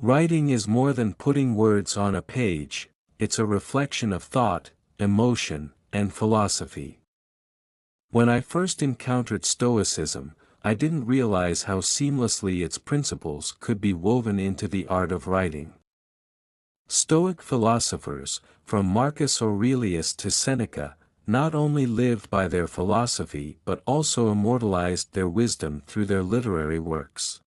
Writing is more than putting words on a page, it's a reflection of thought, emotion, and philosophy. When I first encountered Stoicism, I didn't realize how seamlessly its principles could be woven into the art of writing. Stoic philosophers, from Marcus Aurelius to Seneca, not only lived by their philosophy but also immortalized their wisdom through their literary works.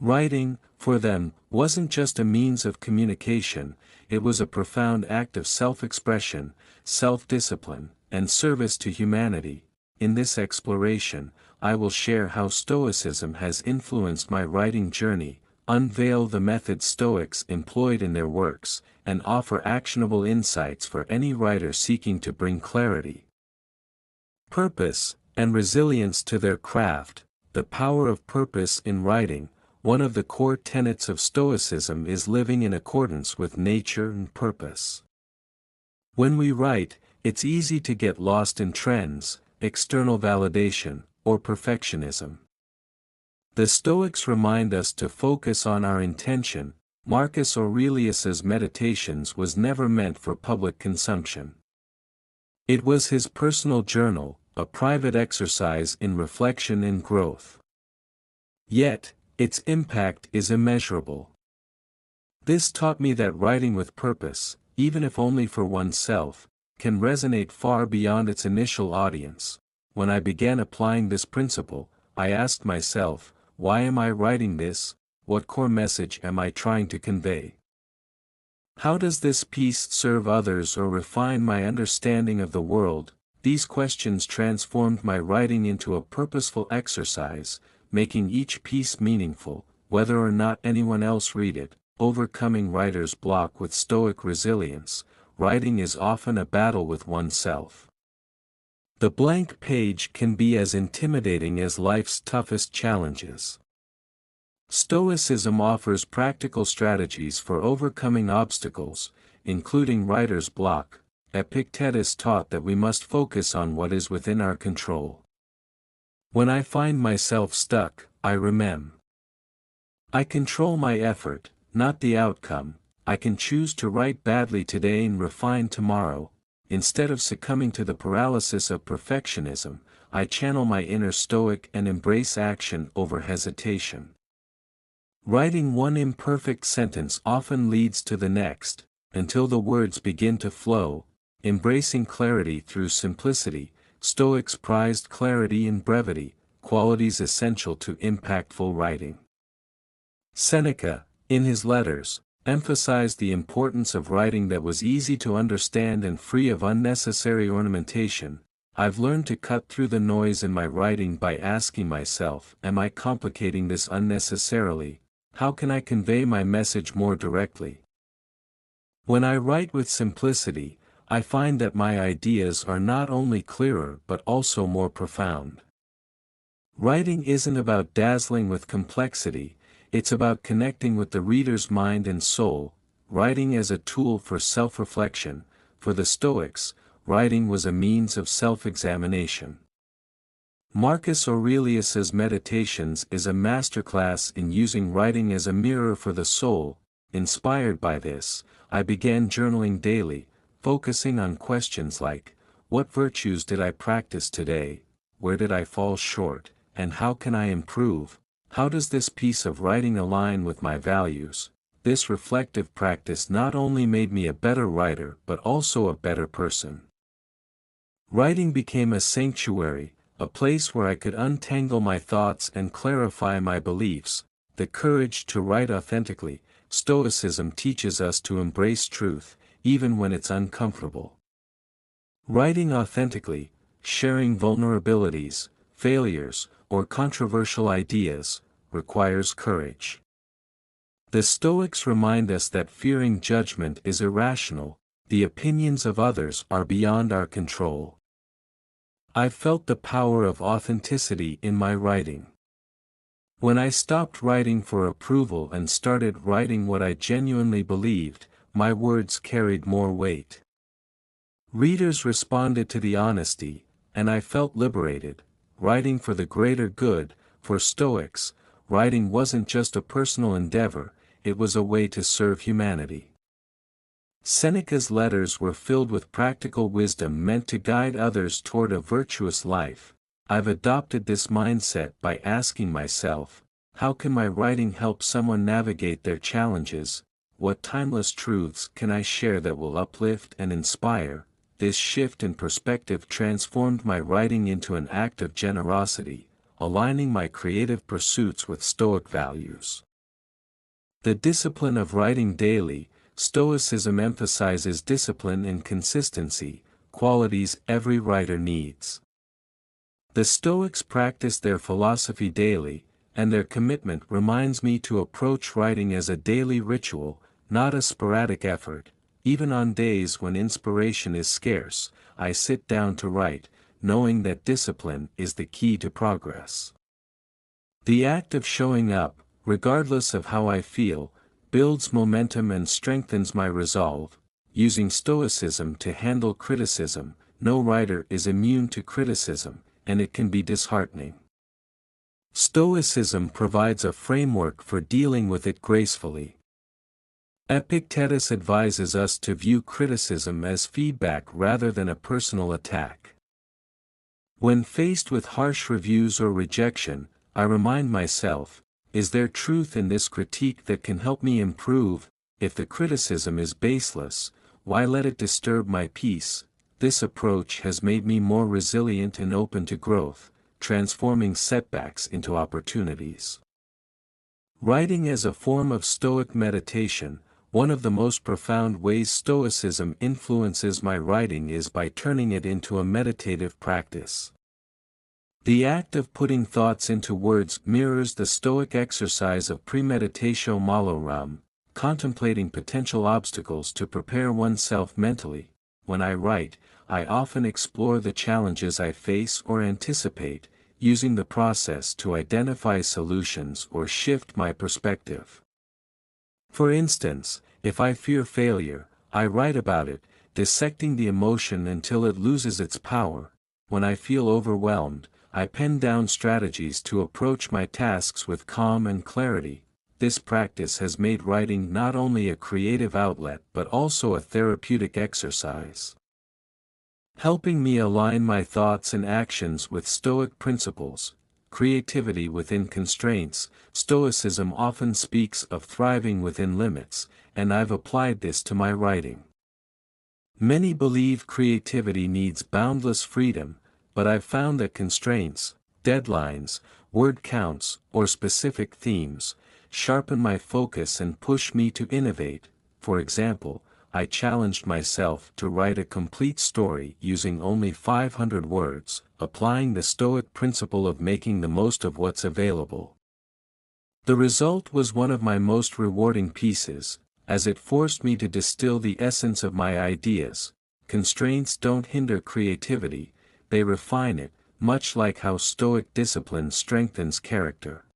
Writing, for them, wasn't just a means of communication, it was a profound act of self-expression, self-discipline, and service to humanity. In this exploration, I will share how Stoicism has influenced my writing journey, unveil the methods Stoics employed in their works, and offer actionable insights for any writer seeking to bring clarity, purpose, and resilience to their craft. The power of purpose in writing. One of the core tenets of Stoicism is living in accordance with nature and purpose. When we write, it's easy to get lost in trends, external validation, or perfectionism. The Stoics remind us to focus on our intention. Marcus Aurelius's Meditations was never meant for public consumption. It was his personal journal, a private exercise in reflection and growth. Yet, its impact is immeasurable. This taught me that writing with purpose, even if only for oneself, can resonate far beyond its initial audience. When I began applying this principle, I asked myself, why am I writing this? What core message am I trying to convey? How does this piece serve others or refine my understanding of the world? These questions transformed my writing into a purposeful exercise, making each piece meaningful, whether or not anyone else read it. Overcoming writer's block with Stoic resilience. Writing is often a battle with oneself. The blank page can be as intimidating as life's toughest challenges. Stoicism offers practical strategies for overcoming obstacles, including writer's block. Epictetus taught that we must focus on what is within our control. When I find myself stuck, I remember. I control my effort, not the outcome. I can choose to write badly today and refine tomorrow. Instead of succumbing to the paralysis of perfectionism, I channel my inner Stoic and embrace action over hesitation. Writing one imperfect sentence often leads to the next, until the words begin to flow. Embracing clarity through simplicity. Stoics prized clarity and brevity, qualities essential to impactful writing. Seneca, in his letters, emphasized the importance of writing that was easy to understand and free of unnecessary ornamentation. I've learned to cut through the noise in my writing by asking myself, am I complicating this unnecessarily? How can I convey my message more directly? When I write with simplicity, I find that my ideas are not only clearer but also more profound. Writing isn't about dazzling with complexity, it's about connecting with the reader's mind and soul. Writing as a tool for self-reflection. For the Stoics, writing was a means of self-examination. Marcus Aurelius's Meditations is a masterclass in using writing as a mirror for the soul. Inspired by this, I began journaling daily, focusing on questions like, what virtues did I practice today, where did I fall short, and how can I improve? How does this piece of writing align with my values? This reflective practice not only made me a better writer but also a better person. Writing became a sanctuary, a place where I could untangle my thoughts and clarify my beliefs. The courage to write authentically. Stoicism teaches us to embrace truth, even when it's uncomfortable. Writing authentically, sharing vulnerabilities, failures, or controversial ideas, requires courage. The Stoics remind us that fearing judgment is irrational. The opinions of others are beyond our control. I felt the power of authenticity in my writing. When I stopped writing for approval and started writing what I genuinely believed, my words carried more weight. Readers responded to the honesty, and I felt liberated. Writing for the greater good. For Stoics, writing wasn't just a personal endeavor, it was a way to serve humanity. Seneca's letters were filled with practical wisdom meant to guide others toward a virtuous life. I've adopted this mindset by asking myself, how can my writing help someone navigate their challenges? What timeless truths can I share that will uplift and inspire? This shift in perspective transformed my writing into an act of generosity, aligning my creative pursuits with Stoic values. The discipline of writing daily. Stoicism emphasizes discipline and consistency, qualities every writer needs. The Stoics practice their philosophy daily, and their commitment reminds me to approach writing as a daily ritual, not a sporadic effort. Even on days when inspiration is scarce, I sit down to write, knowing that discipline is the key to progress. The act of showing up, regardless of how I feel, builds momentum and strengthens my resolve. Using Stoicism to handle criticism. No writer is immune to criticism, and it can be disheartening. Stoicism provides a framework for dealing with it gracefully. Epictetus advises us to view criticism as feedback rather than a personal attack. When faced with harsh reviews or rejection, I remind myself, is there truth in this critique that can help me improve? If the criticism is baseless, why let it disturb my peace? This approach has made me more resilient and open to growth, transforming setbacks into opportunities. Writing as a form of Stoic meditation. One of the most profound ways Stoicism influences my writing is by turning it into a meditative practice. The act of putting thoughts into words mirrors the Stoic exercise of premeditatio malorum, contemplating potential obstacles to prepare oneself mentally. When I write, I often explore the challenges I face or anticipate, using the process to identify solutions or shift my perspective. For instance, if I fear failure, I write about it, dissecting the emotion until it loses its power. When I feel overwhelmed, I pen down strategies to approach my tasks with calm and clarity. This practice has made writing not only a creative outlet but also a therapeutic exercise, helping me align my thoughts and actions with Stoic principles. Creativity within constraints. Stoicism often speaks of thriving within limits, and I've applied this to my writing. Many believe creativity needs boundless freedom, but I've found that constraints, deadlines, word counts, or specific themes, sharpen my focus and push me to innovate. For example, I challenged myself to write a complete story using only 500 words, applying the Stoic principle of making the most of what's available. The result was one of my most rewarding pieces, as it forced me to distill the essence of my ideas. Constraints don't hinder creativity, they refine it, much like how Stoic discipline strengthens character.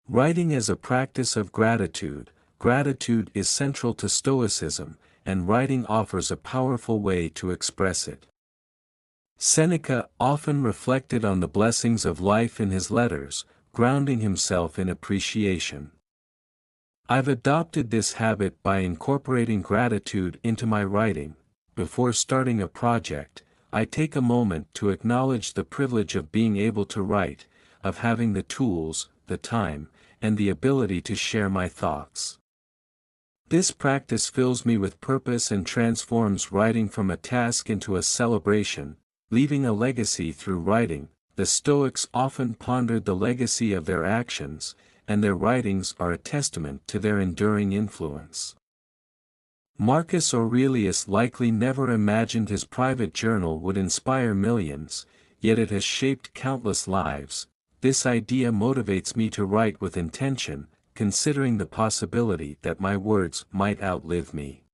Writing as a practice of gratitude. Gratitude is central to Stoicism, and writing offers a powerful way to express it. Seneca often reflected on the blessings of life in his letters, grounding himself in appreciation. I've adopted this habit by incorporating gratitude into my writing. Before starting a project, I take a moment to acknowledge the privilege of being able to write, of having the tools, the time, and the ability to share my thoughts. This practice fills me with purpose and transforms writing from a task into a celebration, leaving a legacy through writing. The Stoics often pondered the legacy of their actions, and their writings are a testament to their enduring influence. Marcus Aurelius likely never imagined his private journal would inspire millions, yet it has shaped countless lives. This idea motivates me to write with intention, considering the possibility that my words might outlive me.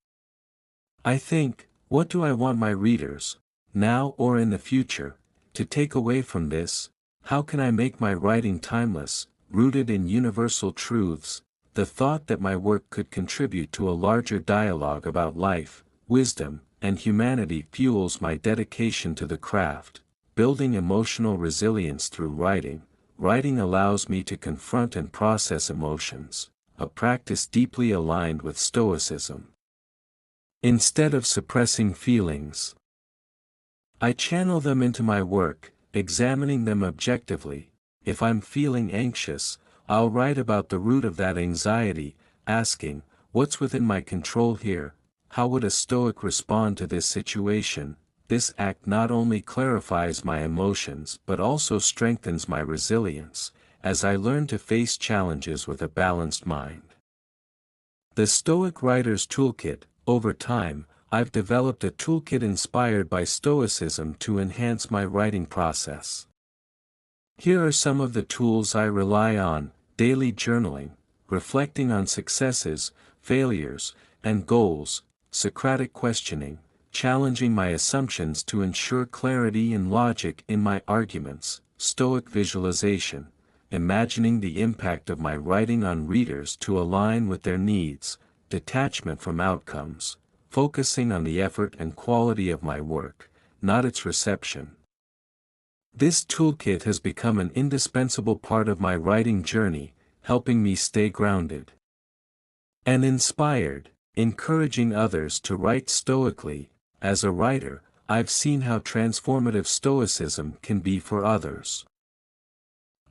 I think, what do I want my readers, now or in the future, to take away from this? How can I make my writing timeless, rooted in universal truths? The thought that my work could contribute to a larger dialogue about life, wisdom, and humanity fuels my dedication to the craft. Building emotional resilience through writing. Writing allows me to confront and process emotions, a practice deeply aligned with Stoicism. Instead of suppressing feelings, I channel them into my work, examining them objectively. If I'm feeling anxious, I'll write about the root of that anxiety, asking, what's within my control here? How would a Stoic respond to this situation? This act not only clarifies my emotions but also strengthens my resilience, as I learn to face challenges with a balanced mind. The Stoic Writer's Toolkit. Over time, I've developed a toolkit inspired by Stoicism to enhance my writing process. Here are some of the tools I rely on: daily journaling, reflecting on successes, failures, and goals; Socratic questioning, challenging my assumptions to ensure clarity and logic in my arguments; Stoic visualization, imagining the impact of my writing on readers to align with their needs; detachment from outcomes, focusing on the effort and quality of my work, not its reception. This toolkit has become an indispensable part of my writing journey, helping me stay grounded and inspired, encouraging others to write stoically. As a writer, I've seen how transformative Stoicism can be for others.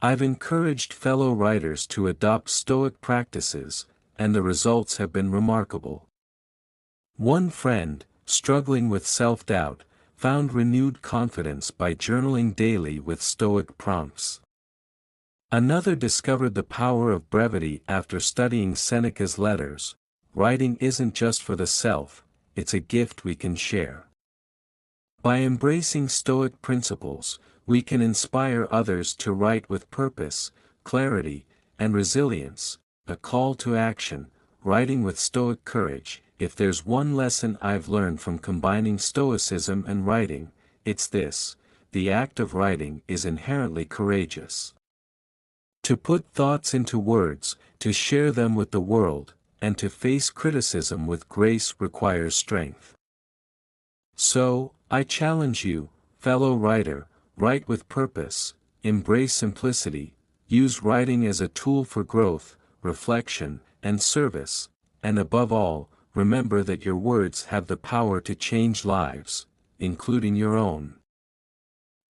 I've encouraged fellow writers to adopt Stoic practices, and the results have been remarkable. One friend, struggling with self-doubt, found renewed confidence by journaling daily with Stoic prompts. Another discovered the power of brevity after studying Seneca's letters. Writing isn't just for the self, it's a gift we can share. By embracing Stoic principles, we can inspire others to write with purpose, clarity, and resilience. A call to action: writing with Stoic courage. If there's one lesson I've learned from combining Stoicism and writing, it's this: the act of writing is inherently courageous. To put thoughts into words, to share them with the world, and to face criticism with grace requires strength. So, I challenge you, fellow writer, write with purpose, embrace simplicity, use writing as a tool for growth, reflection, and service, and above all, remember that your words have the power to change lives, including your own.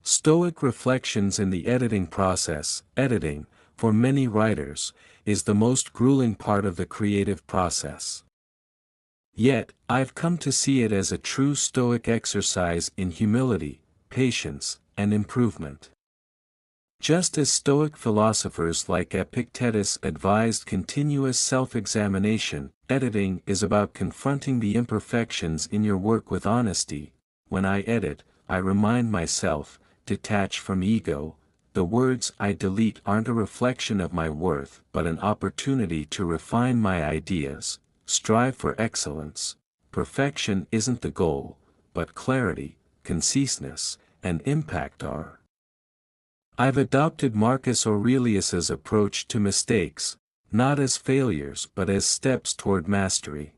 Stoic reflections in the editing process. Editing, for many writers, is the most grueling part of the creative process. Yet, I've come to see it as a true Stoic exercise in humility, patience, and improvement. Just as Stoic philosophers like Epictetus advised continuous self-examination, editing is about confronting the imperfections in your work with honesty. When I edit, I remind myself, detach from ego. The words I delete aren't a reflection of my worth but an opportunity to refine my ideas. Strive for excellence. Perfection isn't the goal, but clarity, conciseness, and impact are. I've adopted Marcus Aurelius's approach to mistakes, not as failures but as steps toward mastery.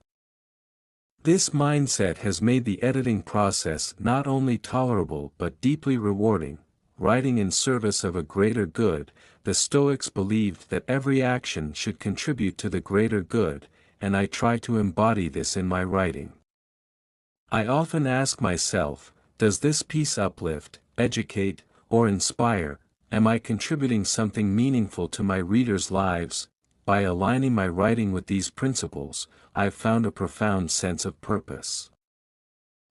This mindset has made the editing process not only tolerable but deeply rewarding. Writing in service of a greater good, the Stoics believed that every action should contribute to the greater good, and I try to embody this in my writing. I often ask myself, does this piece uplift, educate, or inspire? Am I contributing something meaningful to my readers' lives? By aligning my writing with these principles, I've found a profound sense of purpose.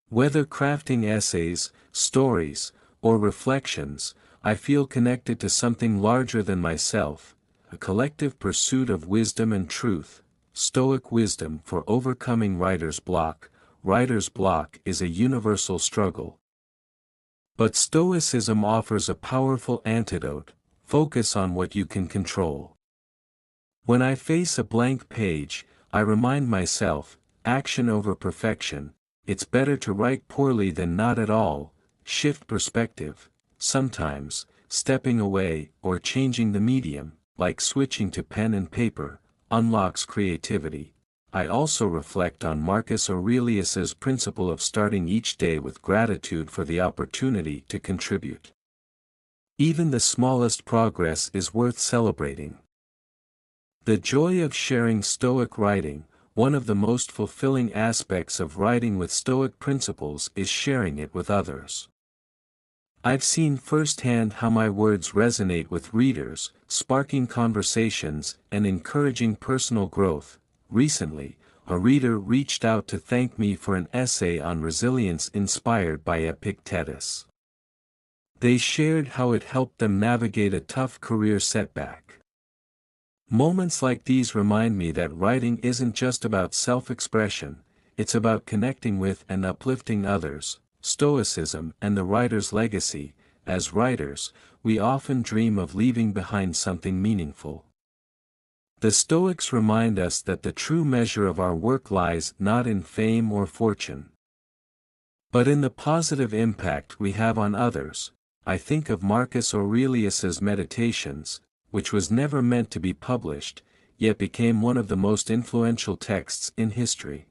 Whether crafting essays, stories, or reflections, I feel connected to something larger than myself, a collective pursuit of wisdom and truth. Stoic wisdom for overcoming writer's block. Writer's block is a universal struggle. But Stoicism offers a powerful antidote: focus on what you can control. When I face a blank page, I remind myself, action over perfection. It's better to write poorly than not at all. Shift perspective. Sometimes, stepping away or changing the medium, like switching to pen and paper, unlocks creativity. I also reflect on Marcus Aurelius's principle of starting each day with gratitude for the opportunity to contribute. Even the smallest progress is worth celebrating. The joy of sharing Stoic writing. One of the most fulfilling aspects of writing with Stoic principles is sharing it with others. I've seen firsthand how my words resonate with readers, sparking conversations and encouraging personal growth. Recently, a reader reached out to thank me for an essay on resilience inspired by Epictetus. They shared how it helped them navigate a tough career setback. Moments like these remind me that writing isn't just about self-expression, it's about connecting with and uplifting others. Stoicism and the writer's legacy. As writers, we often dream of leaving behind something meaningful. The Stoics remind us that the true measure of our work lies not in fame or fortune, but in the positive impact we have on others. I think of Marcus Aurelius's Meditations, which was never meant to be published, yet became one of the most influential texts in history.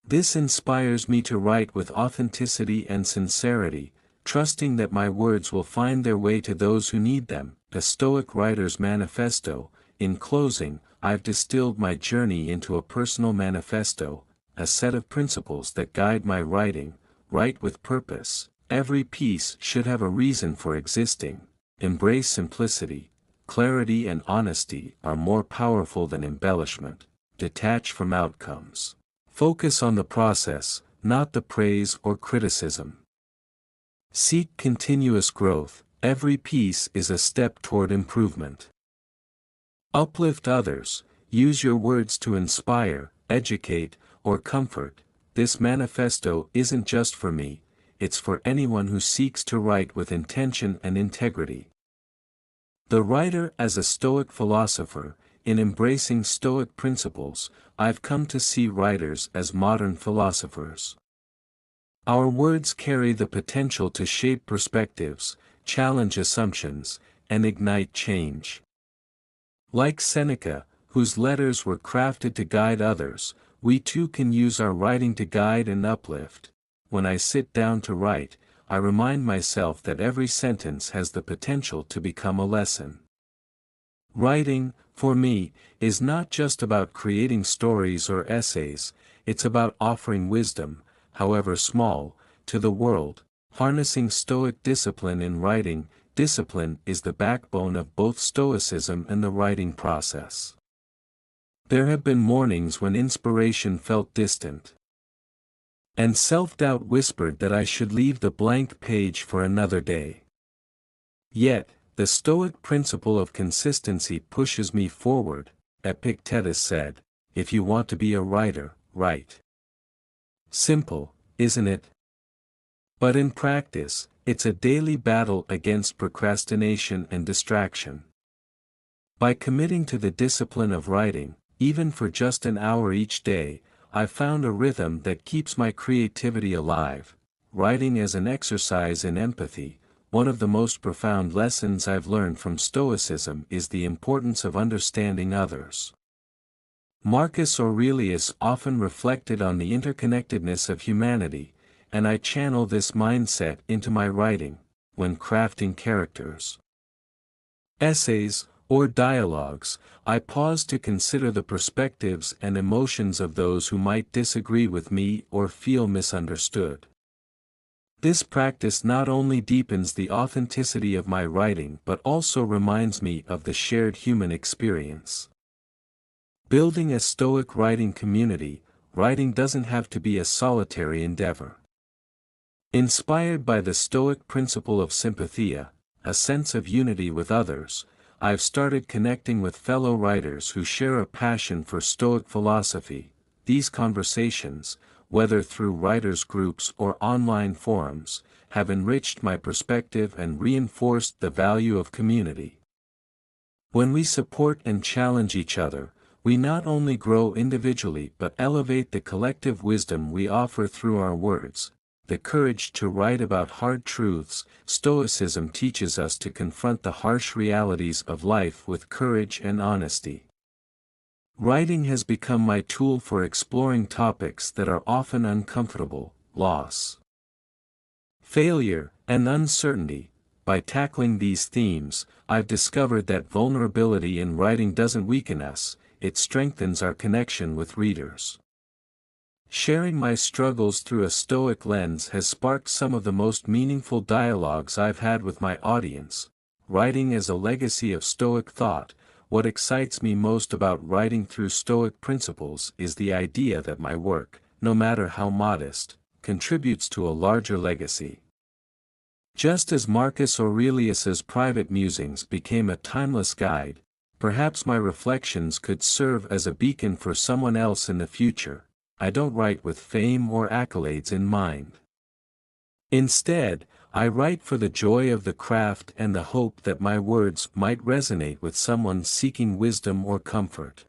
This inspires me to write with authenticity and sincerity, trusting that my words will find their way to those who need them. A Stoic Writer's Manifesto. In closing, I've distilled my journey into a personal manifesto, a set of principles that guide my writing. Write with purpose. Every piece should have a reason for existing. Embrace simplicity. Clarity and honesty are more powerful than embellishment. Detach from outcomes. Focus on the process, not the praise or criticism. Seek continuous growth. Every piece is a step toward improvement. Uplift others. Use your words to inspire, educate, or comfort. This manifesto isn't just for me, it's for anyone who seeks to write with intention and integrity. The writer as a Stoic philosopher. In embracing Stoic principles, I've come to see writers as modern philosophers. Our words carry the potential to shape perspectives, challenge assumptions, and ignite change. Like Seneca, whose letters were crafted to guide others, we too can use our writing to guide and uplift. When I sit down to write, I remind myself that every sentence has the potential to become a lesson. Writing, for me, is not just about creating stories or essays, it's about offering wisdom, however small, to the world. Harnessing Stoic discipline in writing. Discipline is the backbone of both Stoicism and the writing process. There have been mornings when inspiration felt distant, and self-doubt whispered that I should leave the blank page for another day. Yet, the Stoic principle of consistency pushes me forward. Epictetus said, "If you want to be a writer, write." Simple, isn't it? But in practice, it's a daily battle against procrastination and distraction. By committing to the discipline of writing, even for just an hour each day, I've found a rhythm that keeps my creativity alive. Writing as an exercise in empathy. One of the most profound lessons I've learned from Stoicism is the importance of understanding others. Marcus Aurelius often reflected on the interconnectedness of humanity, and I channel this mindset into my writing, when crafting characters, essays, or dialogues. I pause to consider the perspectives and emotions of those who might disagree with me or feel misunderstood. This practice not only deepens the authenticity of my writing but also reminds me of the shared human experience. Building a Stoic writing community. Writing doesn't have to be a solitary endeavor. Inspired by the Stoic principle of sympathia, a sense of unity with others, I've started connecting with fellow writers who share a passion for Stoic philosophy. These conversations, whether through writers' groups or online forums, have enriched my perspective and reinforced the value of community. When we support and challenge each other, we not only grow individually but elevate the collective wisdom we offer through our words. The courage to write about hard truths. Stoicism teaches us to confront the harsh realities of life with courage and honesty. Writing has become my tool for exploring topics that are often uncomfortable: loss, failure, and uncertainty. by tackling these themes, I've discovered that vulnerability in writing doesn't weaken us, it strengthens our connection with readers. Sharing my struggles through a Stoic lens has sparked some of the most meaningful dialogues I've had with my audience. Writing as a legacy of Stoic thought, what excites me most about writing through Stoic principles is the idea that my work, no matter how modest, contributes to a larger legacy. Just as Marcus Aurelius's private musings became a timeless guide, perhaps my reflections could serve as a beacon for someone else in the future. I don't write with fame or accolades in mind. Instead, I write for the joy of the craft and the hope that my words might resonate with someone seeking wisdom or comfort.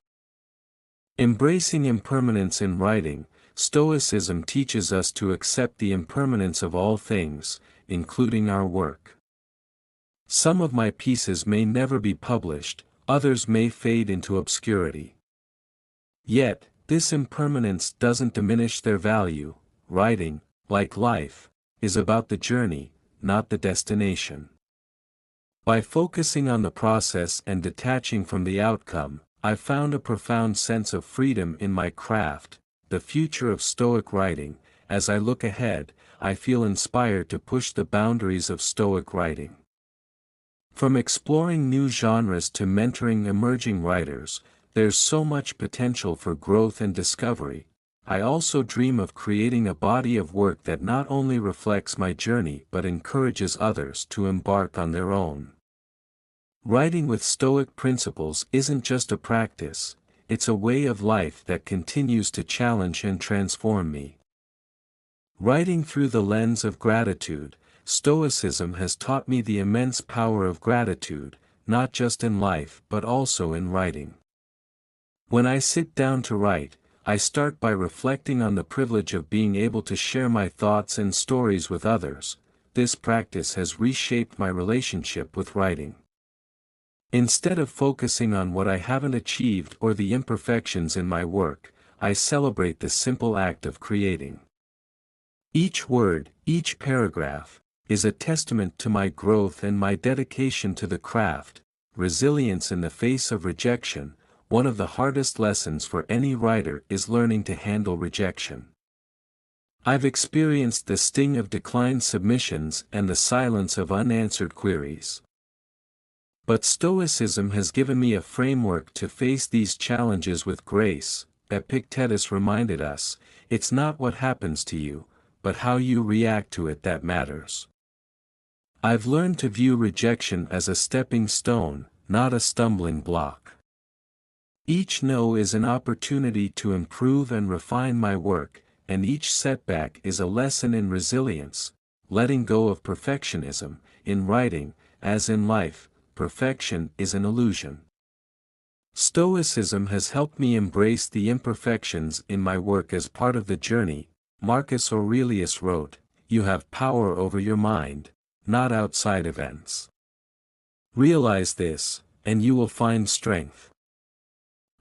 Embracing impermanence in writing, Stoicism teaches us to accept the impermanence of all things, including our work. Some of my pieces may never be published, others may fade into obscurity. Yet, this impermanence doesn't diminish their value. Writing, like life, is about the journey, not the destination. By focusing on the process and detaching from the outcome, I've found a profound sense of freedom in my craft. The future of Stoic writing. As I look ahead, I feel inspired to push the boundaries of Stoic writing. From exploring new genres to mentoring emerging writers, there's so much potential for growth and discovery. I also dream of creating a body of work that not only reflects my journey but encourages others to embark on their own. Writing with Stoic principles isn't just a practice, it's a way of life that continues to challenge and transform me. Writing through the lens of gratitude, Stoicism has taught me the immense power of gratitude, not just in life but also in writing. When I sit down to write, I start by reflecting on the privilege of being able to share my thoughts and stories with others. This practice has reshaped my relationship with writing. Instead of focusing on what I haven't achieved or the imperfections in my work, I celebrate the simple act of creating. Each word, each paragraph, is a testament to my growth and my dedication to the craft. Resilience in the face of rejection. One of the hardest lessons for any writer is learning to handle rejection. I've experienced the sting of declined submissions and the silence of unanswered queries. But Stoicism has given me a framework to face these challenges with grace. Epictetus reminded us, it's not what happens to you, but how you react to it that matters. I've learned to view rejection as a stepping stone, not a stumbling block. Each no is an opportunity to improve and refine my work, and each setback is a lesson in resilience. Letting go of perfectionism. In writing, as in life, perfection is an illusion. Stoicism has helped me embrace the imperfections in my work as part of the journey. Marcus Aurelius wrote, "You have power over your mind, not outside events. Realize this, and you will find strength."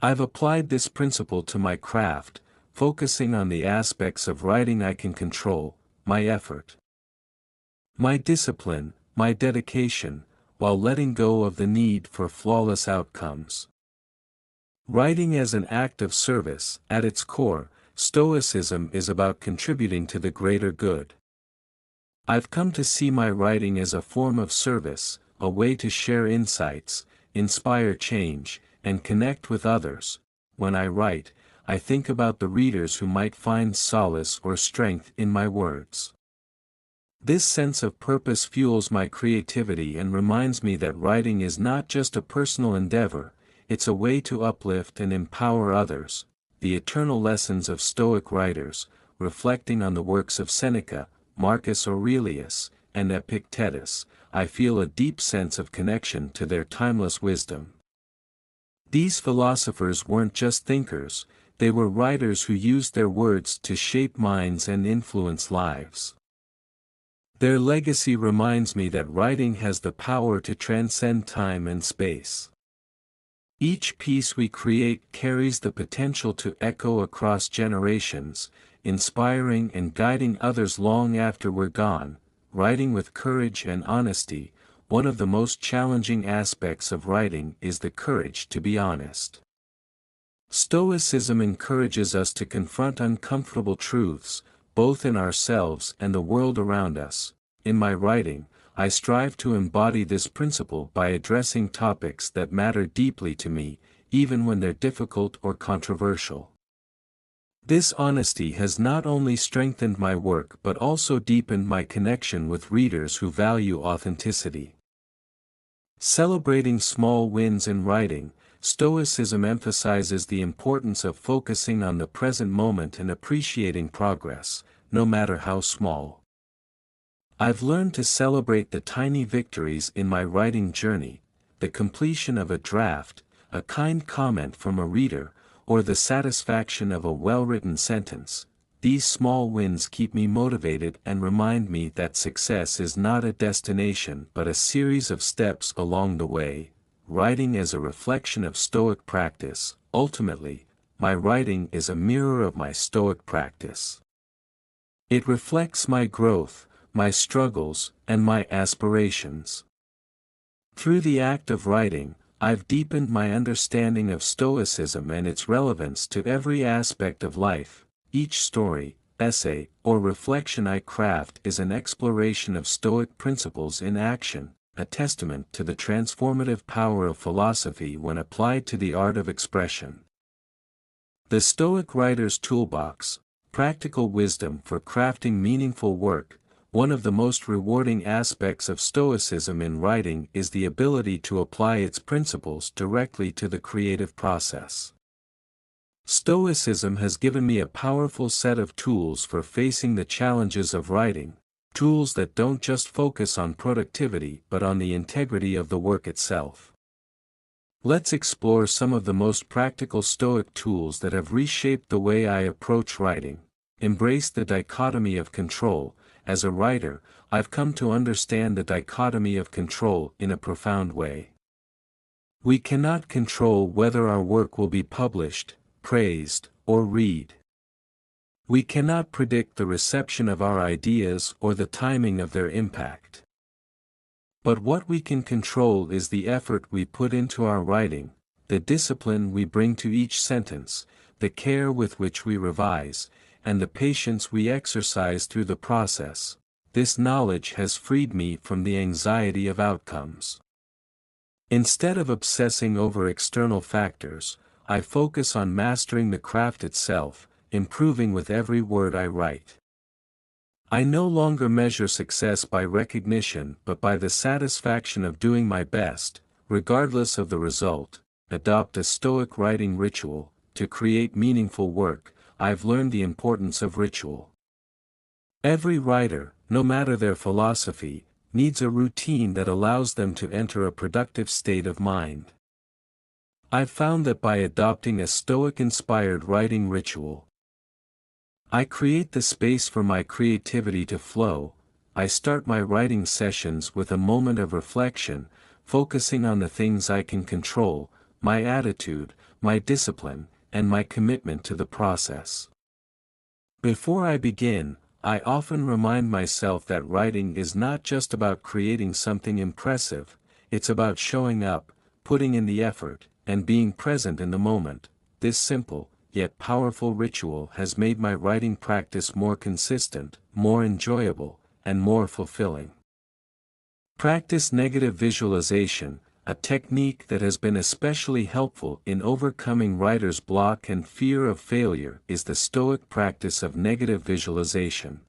I've applied this principle to my craft, focusing on the aspects of writing I can control: my effort, my discipline, my dedication, while letting go of the need for flawless outcomes. Writing as an act of service. At its core, Stoicism is about contributing to the greater good. I've come to see my writing as a form of service, a way to share insights, inspire change, and connect with others. When I write, I think about the readers who might find solace or strength in my words. This sense of purpose fuels my creativity and reminds me that writing is not just a personal endeavor, it's a way to uplift and empower others. The eternal lessons of Stoic writers, reflecting on the works of Seneca, Marcus Aurelius, and Epictetus, I feel a deep sense of connection to their timeless wisdom. These philosophers weren't just thinkers, they were writers who used their words to shape minds and influence lives. Their legacy reminds me that writing has the power to transcend time and space. Each piece we create carries the potential to echo across generations, inspiring and guiding others long after we're gone. Writing with courage and honesty, one of the most challenging aspects of writing is the courage to be honest. Stoicism encourages us to confront uncomfortable truths, both in ourselves and the world around us. In my writing, I strive to embody this principle by addressing topics that matter deeply to me, even when they're difficult or controversial. This honesty has not only strengthened my work but also deepened my connection with readers who value authenticity. Celebrating small wins in writing, Stoicism emphasizes the importance of focusing on the present moment and appreciating progress, no matter how small. I've learned to celebrate the tiny victories in my writing journey, the completion of a draft, a kind comment from a reader, or the satisfaction of a well-written sentence. These small wins keep me motivated and remind me that success is not a destination but a series of steps along the way. Writing as a reflection of Stoic practice. Ultimately, my writing is a mirror of my Stoic practice. It reflects my growth, my struggles, and my aspirations. Through the act of writing, I've deepened my understanding of Stoicism and its relevance to every aspect of life. Each story, essay, or reflection I craft is an exploration of Stoic principles in action, a testament to the transformative power of philosophy when applied to the art of expression. The Stoic Writer's Toolbox, Practical Wisdom for Crafting Meaningful Work. One of the most rewarding aspects of Stoicism in writing is the ability to apply its principles directly to the creative process. Stoicism has given me a powerful set of tools for facing the challenges of writing, tools that don't just focus on productivity but on the integrity of the work itself. Let's explore some of the most practical Stoic tools that have reshaped the way I approach writing. Embrace the dichotomy of control. As a writer, I've come to understand the dichotomy of control in a profound way. We cannot control whether our work will be published, praised, or read. We cannot predict the reception of our ideas or the timing of their impact. But what we can control is the effort we put into our writing, the discipline we bring to each sentence, the care with which we revise, and the patience we exercise through the process. This knowledge has freed me from the anxiety of outcomes. Instead of obsessing over external factors, I focus on mastering the craft itself, improving with every word I write. I no longer measure success by recognition but by the satisfaction of doing my best, regardless of the result. Adopt a Stoic writing ritual. To create meaningful work, I've learned the importance of ritual. Every writer, no matter their philosophy, needs a routine that allows them to enter a productive state of mind. I've found that by adopting a Stoic-inspired writing ritual, I create the space for my creativity to flow. I start my writing sessions with a moment of reflection, focusing on the things I can control, my attitude, my discipline, and my commitment to the process. Before I begin, I often remind myself that writing is not just about creating something impressive, it's about showing up, putting in the effort, and being present in the moment. This simple, yet powerful ritual has made my writing practice more consistent, more enjoyable, and more fulfilling. Practice negative visualization. A technique that has been especially helpful in overcoming writer's block and fear of failure is the Stoic practice of negative visualization.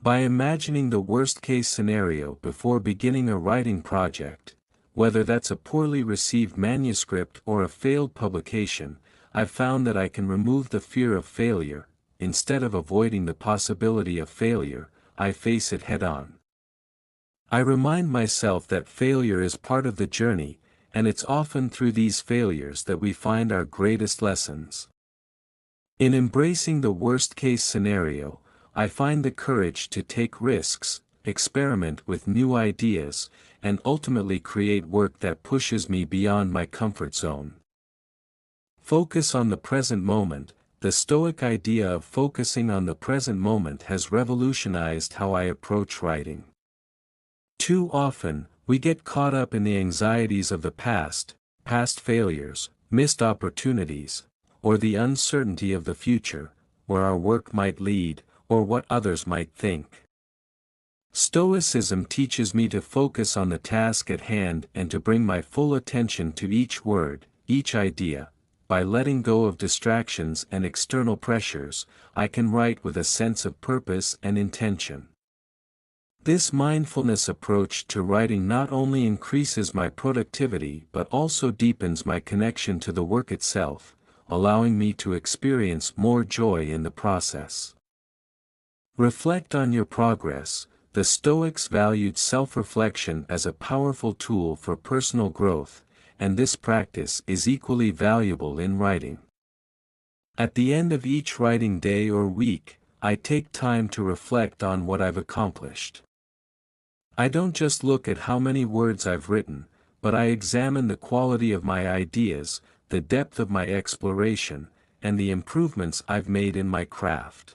By imagining the worst-case scenario before beginning a writing project, whether that's a poorly received manuscript or a failed publication, I've found that I can remove the fear of failure. Instead of avoiding the possibility of failure, I face it head-on. I remind myself that failure is part of the journey, and it's often through these failures that we find our greatest lessons. In embracing the worst-case scenario, I find the courage to take risks, experiment with new ideas, and ultimately create work that pushes me beyond my comfort zone. Focus on the present moment. The Stoic idea of focusing on the present moment has revolutionized how I approach writing. Too often, We get caught up in the anxieties of the past failures, missed opportunities, or the uncertainty of the future, where our work might lead, or what others might think. Stoicism teaches me to focus on the task at hand and to bring my full attention to each word, each idea. By letting go of distractions and external pressures, I can write with a sense of purpose and intention. This mindfulness approach to writing not only increases my productivity but also deepens my connection to the work itself, allowing me to experience more joy in the process. Reflect on your progress. The Stoics valued self-reflection as a powerful tool for personal growth, and this practice is equally valuable in writing. At the end of each writing day or week, I take time to reflect on what I've accomplished. I don't just look at how many words I've written, but I examine the quality of my ideas, the depth of my exploration, and the improvements I've made in my craft.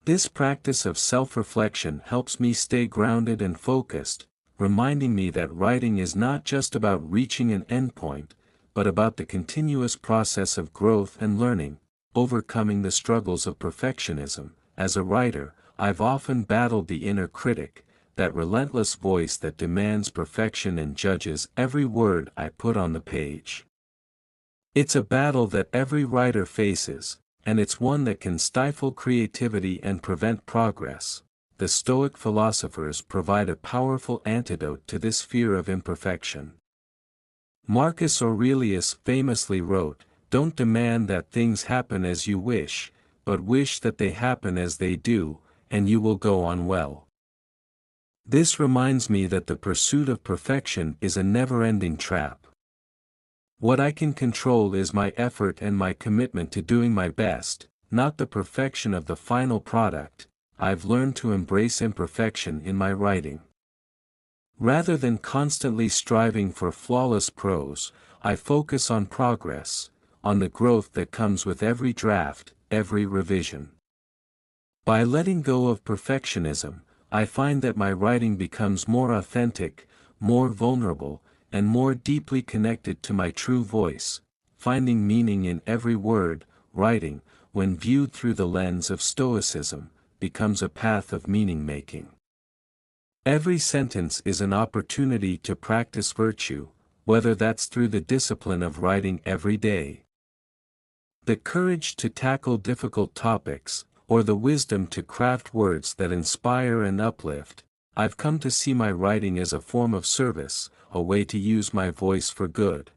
This practice of self-reflection helps me stay grounded and focused, reminding me that writing is not just about reaching an endpoint, but about the continuous process of growth and learning, overcoming the struggles of perfectionism. As a writer, I've often battled the inner critic, that relentless voice that demands perfection and judges every word I put on the page. It's a battle that every writer faces, and it's one that can stifle creativity and prevent progress. The Stoic philosophers provide a powerful antidote to this fear of imperfection. Marcus Aurelius famously wrote, "Don't demand that things happen as you wish, but wish that they happen as they do, and you will go on well." This reminds me that the pursuit of perfection is a never-ending trap. What I can control is my effort and my commitment to doing my best, not the perfection of the final product. I've learned to embrace imperfection in my writing. Rather than constantly striving for flawless prose, I focus on progress, on the growth that comes with every draft, every revision. By letting go of perfectionism, I find that my writing becomes more authentic, more vulnerable, and more deeply connected to my true voice. Finding meaning in every word, writing, when viewed through the lens of Stoicism, becomes a path of meaning-making. Every sentence is an opportunity to practice virtue, whether that's through the discipline of writing every day, the courage to tackle difficult topics, or the wisdom to craft words that inspire and uplift. I've come to see my writing as a form of service, a way to use my voice for good.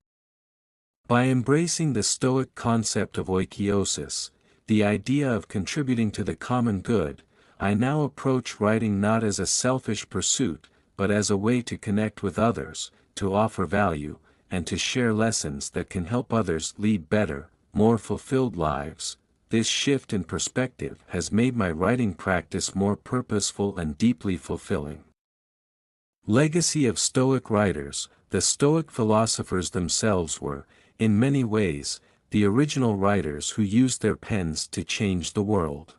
By embracing the Stoic concept of oikeiosis, the idea of contributing to the common good, I now approach writing not as a selfish pursuit, but as a way to connect with others, to offer value, and to share lessons that can help others lead better, more fulfilled lives. This shift in perspective has made my writing practice more purposeful and deeply fulfilling. Legacy of Stoic writers. The Stoic philosophers themselves were, in many ways, the original writers who used their pens to change the world.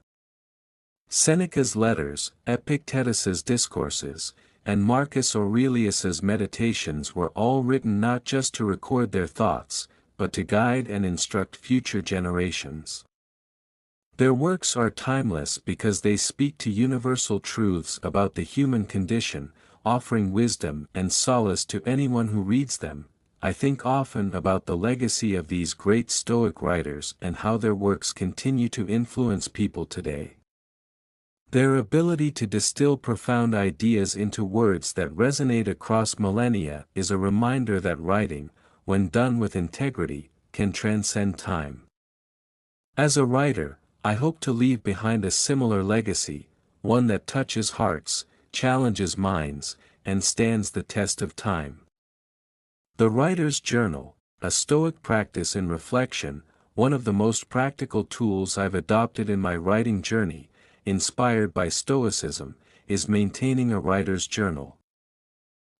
Seneca's letters, Epictetus's discourses, and Marcus Aurelius's meditations were all written not just to record their thoughts, but to guide and instruct future generations. Their works are timeless because they speak to universal truths about the human condition, offering wisdom and solace to anyone who reads them. I think often about the legacy of these great Stoic writers and how their works continue to influence people today. Their ability to distill profound ideas into words that resonate across millennia is a reminder that writing, when done with integrity, can transcend time. As a writer, I hope to leave behind a similar legacy, one that touches hearts, challenges minds, and stands the test of time. The Writer's Journal, a Stoic practice in reflection, one of the most practical tools I've adopted in my writing journey, inspired by Stoicism, is maintaining a writer's journal.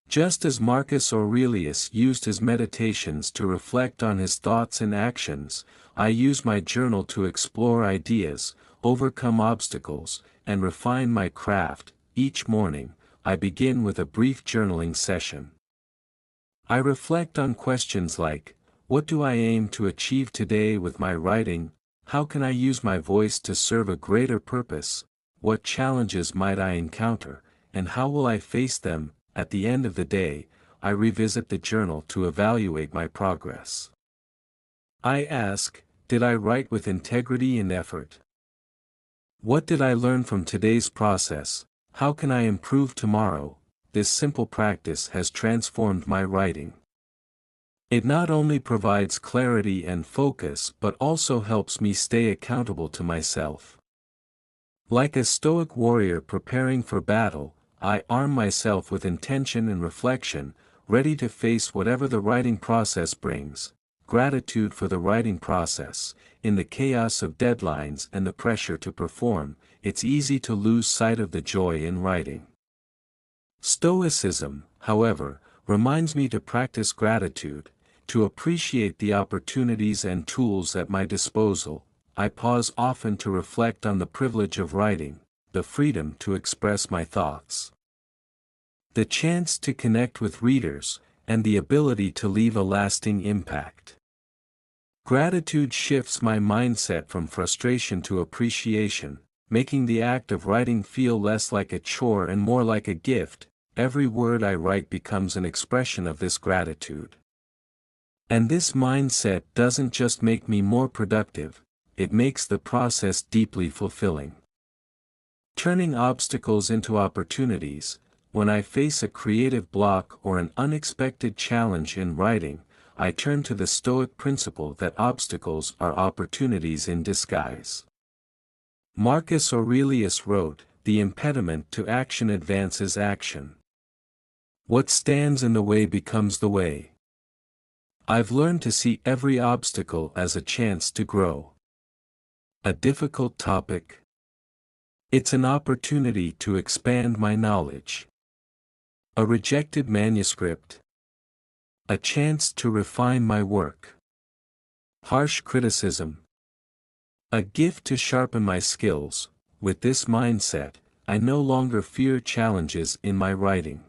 Just as Marcus Aurelius used his meditations to reflect on his thoughts and actions, I use my journal to explore ideas, overcome obstacles, and refine my craft. Each morning, I begin with a brief journaling session. I reflect on questions like, what do I aim to achieve today with my writing? How can I use my voice to serve a greater purpose? What challenges might I encounter, and how will I face them? At the end of the day, I revisit the journal to evaluate my progress. I ask, did I write with integrity and effort? What did I learn from today's process? How can I improve tomorrow? This simple practice has transformed my writing. It not only provides clarity and focus but also helps me stay accountable to myself. Like a Stoic warrior preparing for battle, I arm myself with intention and reflection, ready to face whatever the writing process brings. Gratitude for the writing process. In the chaos of deadlines and the pressure to perform, it's easy to lose sight of the joy in writing. Stoicism, however, reminds me to practice gratitude, to appreciate the opportunities and tools at my disposal. I pause often to reflect on the privilege of writing, the freedom to express my thoughts, the chance to connect with readers, and the ability to leave a lasting impact. Gratitude shifts my mindset from frustration to appreciation, making the act of writing feel less like a chore and more like a gift. Every word I write becomes an expression of this gratitude. And this mindset doesn't just make me more productive, it makes the process deeply fulfilling. Turning obstacles into opportunities. When I face a creative block or an unexpected challenge in writing, I turn to the Stoic principle that obstacles are opportunities in disguise. Marcus Aurelius wrote, "The impediment to action advances action. What stands in the way becomes the way." I've learned to see every obstacle as a chance to grow. A difficult topic? It's an opportunity to expand my knowledge. A rejected manuscript? A chance to refine my work. Harsh criticism? A gift to sharpen my skills. With this mindset, I no longer fear challenges in my writing.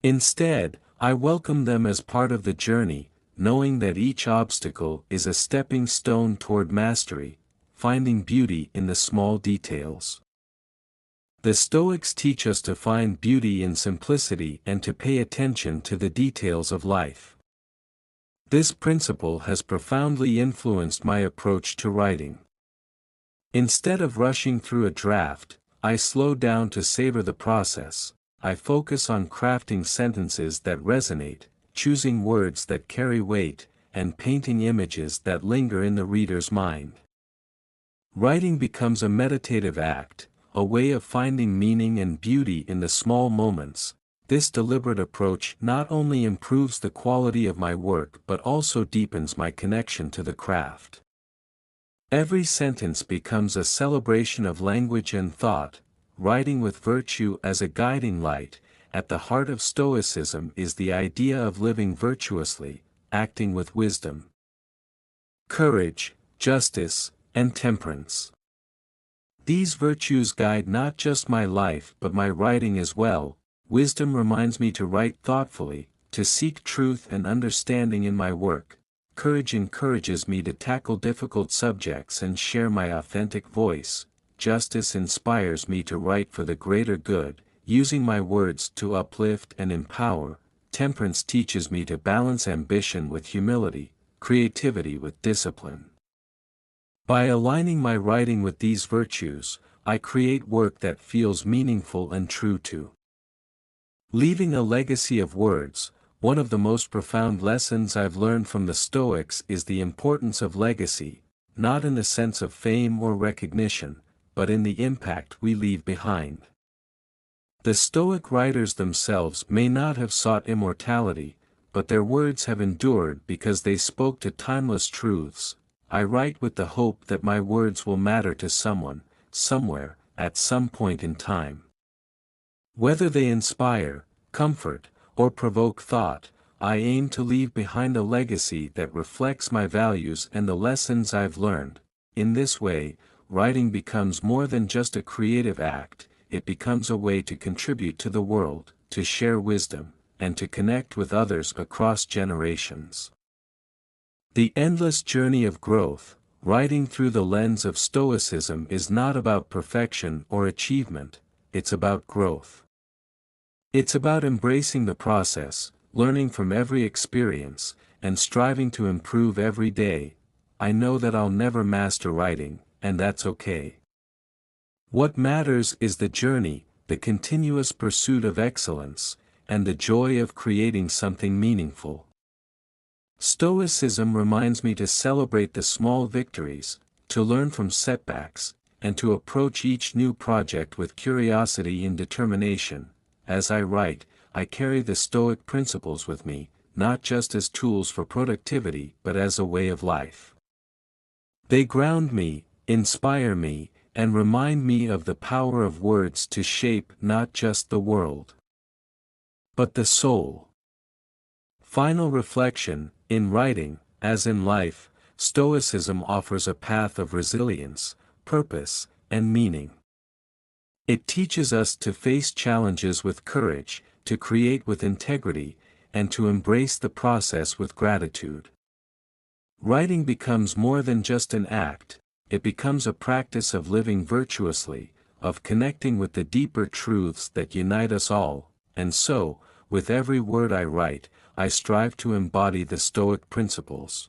Instead, I welcome them as part of the journey, knowing that each obstacle is a stepping stone toward mastery, finding beauty in the small details. The Stoics teach us to find beauty in simplicity and to pay attention to the details of life. This principle has profoundly influenced my approach to writing. Instead of rushing through a draft, I slow down to savor the process. I focus on crafting sentences that resonate, choosing words that carry weight, and painting images that linger in the reader's mind. Writing becomes a meditative act, a way of finding meaning and beauty in the small moments. This deliberate approach not only improves the quality of my work but also deepens my connection to the craft. Every sentence becomes a celebration of language and thought. Writing with virtue as a guiding light. At the heart of Stoicism is the idea of living virtuously, acting with wisdom, courage, justice, and temperance. These virtues guide not just my life but my writing as well. Wisdom reminds me to write thoughtfully, to seek truth and understanding in my work. Courage encourages me to tackle difficult subjects and share my authentic voice. Justice inspires me to write for the greater good, using my words to uplift and empower. Temperance teaches me to balance ambition with humility, creativity with discipline. By aligning my writing with these virtues, I create work that feels meaningful and true to. Leaving a legacy of words. One of the most profound lessons I've learned from the Stoics is the importance of legacy, not in the sense of fame or recognition, but in the impact we leave behind. The Stoic writers themselves may not have sought immortality, but their words have endured because they spoke to timeless truths. I write with the hope that my words will matter to someone, somewhere, at some point in time. Whether they inspire, comfort, or provoke thought, I aim to leave behind a legacy that reflects my values and the lessons I've learned. In this way, writing becomes more than just a creative act, it becomes a way to contribute to the world, to share wisdom, and to connect with others across generations. The endless journey of growth, writing through the lens of Stoicism, is not about perfection or achievement, it's about growth. It's about embracing the process, learning from every experience, and striving to improve every day. I know that I'll never master writing, and that's okay. What matters is the journey, the continuous pursuit of excellence, and the joy of creating something meaningful. Stoicism reminds me to celebrate the small victories, to learn from setbacks, and to approach each new project with curiosity and determination. As I write, I carry the Stoic principles with me, not just as tools for productivity but as a way of life. They ground me, inspire me, and remind me of the power of words to shape not just the world, but the soul. Final reflection: in writing, as in life, Stoicism offers a path of resilience, purpose, and meaning. It teaches us to face challenges with courage, to create with integrity, and to embrace the process with gratitude. Writing becomes more than just an act, it becomes a practice of living virtuously, of connecting with the deeper truths that unite us all, and so, with every word I write, I strive to embody the Stoic principles.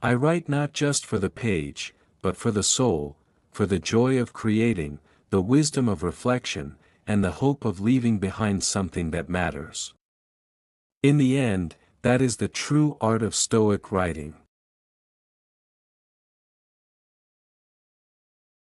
I write not just for the page, but for the soul, for the joy of creating, the wisdom of reflection, and the hope of leaving behind something that matters. In the end, that is the true art of Stoic writing.